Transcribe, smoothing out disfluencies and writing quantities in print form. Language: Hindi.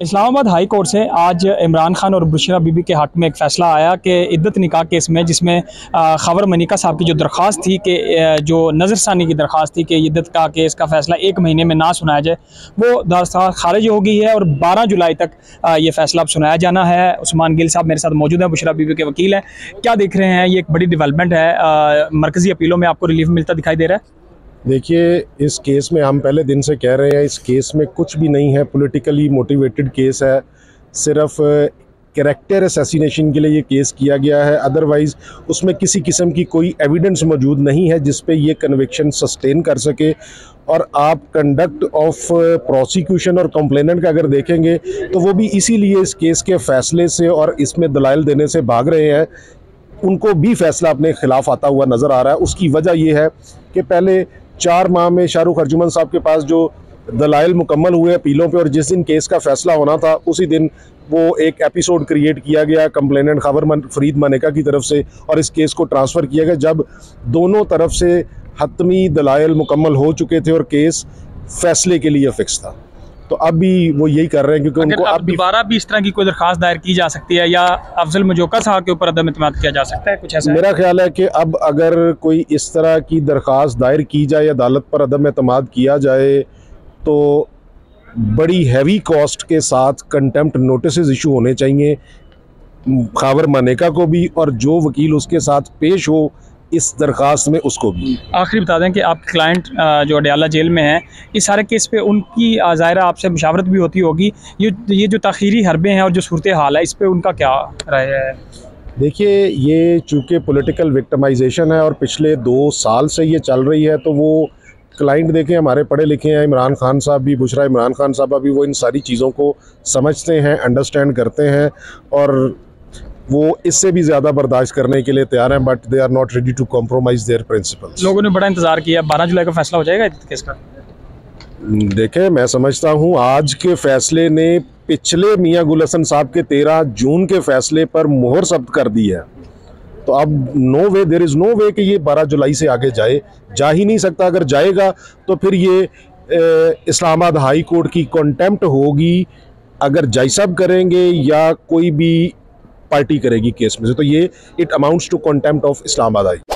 इस्लामाबाद हाई कोर्ट से आज इमरान खान और बुशरा बीबी के हक़ में एक फ़ैसला आया कि इद्दत निकाह केस में, जिसमें खबर मनिका साहब की जो दरख्वास्त थी कि जो नज़रसानी की दरख्वास्त थी कि इद्दत का केस का फ़ैसला 1 महीने में ना सुनाया जाए, वो दरख्वास्त खारिज हो गई है और 12 जुलाई तक ये फ़ैसला अब सुनाया जाना है। उस्मान गिल साहब मेरे साथ मौजूद हैं, बुशरा बीबी के वकील हैं। क्या देख रहे हैं, ये एक बड़ी डेवलपमेंट है, मरकज़ी अपीलों में आपको रिलीफ मिलता दिखाई दे रहा है? देखिए, इस केस में हम पहले दिन से कह रहे हैं, इस केस में कुछ भी नहीं है, पॉलिटिकली मोटिवेटेड केस है। सिर्फ कैरेक्टर असैसिनेशन के लिए ये केस किया गया है। अदरवाइज़ उसमें किसी किस्म की कोई एविडेंस मौजूद नहीं है जिस पे ये कन्विक्शन सस्टेन कर सके। और आप कंडक्ट ऑफ प्रोसिक्यूशन और कंप्लेनेंट का अगर देखेंगे तो वो भी इसीलिए इस केस के फ़ैसले से और इसमें दलाइल देने से भाग रहे हैं। उनको भी फ़ैसला अपने ख़िलाफ़ आता हुआ नज़र आ रहा है। उसकी वजह ये है कि पहले 4 माह में शाहरुख अर्जुमन साहब के पास जो दलाइल मुकम्मल हुए अपीलों पे, और जिस दिन केस का फ़ैसला होना था उसी दिन वो एक एपिसोड क्रिएट किया गया कंप्लेनेंट खबर फरीद मनिका की तरफ से, और इस केस को ट्रांसफ़र किया गया जब दोनों तरफ से हतमी दलाइल मुकम्मल हो चुके थे और केस फ़ैसले के लिए फ़िक्स था। तो अब भी वो यही कर रहे हैं, क्योंकि उनको अब दोबारा भी इस तरह की कोई दरख्वास्त दायर की जा सकती है, या अफजल मजोका साहब के ऊपर अदम एतमाद किया जा सकता है, कुछ ऐसा? मेरा ख्याल है कि अब अगर कोई इस तरह की दरख्वास्त दायर की जाए, अदालत पर अदम एतमाद किया जाए, तो बड़ी हैवी कॉस्ट के साथ कंटेम्प्ट नोटिस इशू होने चाहिए खबर मनिका को भी, और जो वकील उसके साथ पेश हो इस दरख्वास्त में उसको भी। आखिरी बता दें कि आपके क्लाइंट जो अडयाला जेल में हैं, इस सारे केस पे उनकी ज़ाहिर आपसे मुशावरत भी होती होगी। ये जो ताख़ीरी हरबे हैं और जो सूरत हाल है, इस पे उनका क्या राय है? देखिए, ये चूँकि पॉलिटिकल विक्टिमाइजेशन है और पिछले 2 साल से ये चल रही है, तो वो क्लाइंट देखें हमारे पढ़े लिखे हैं, इमरान खान साहब भी, बुशरा इमरान खान साहब भी, वो इन सारी चीज़ों को समझते हैं, अंडरस्टैंड करते हैं, और वो इससे भी ज़्यादा बर्दाश्त करने के लिए तैयार हैं, but they are not ready to compromise their principles. लोगों ने बड़ा इंतज़ार किया, 12 जुलाई का फैसला हो जाएगा इस केस का? देखें, मैं समझता हूँ आज के फ़ैसले ने पिछले मियाँ गुल हसन साहब के 13 जून के फ़ैसले पर मोहर सब्त कर दी है। तो अब no way, there is no way कि ये 12 जुलाई से आगे जा ही नहीं सकता। अगर जाएगा तो फिर ये इस्लामाबाद हाई कोर्ट की कंटेम्प्ट होगी, अगर जज साहब करेंगे या कोई भी पार्टी करेगी केस में से, तो ये it amounts to contempt of Islamabad high.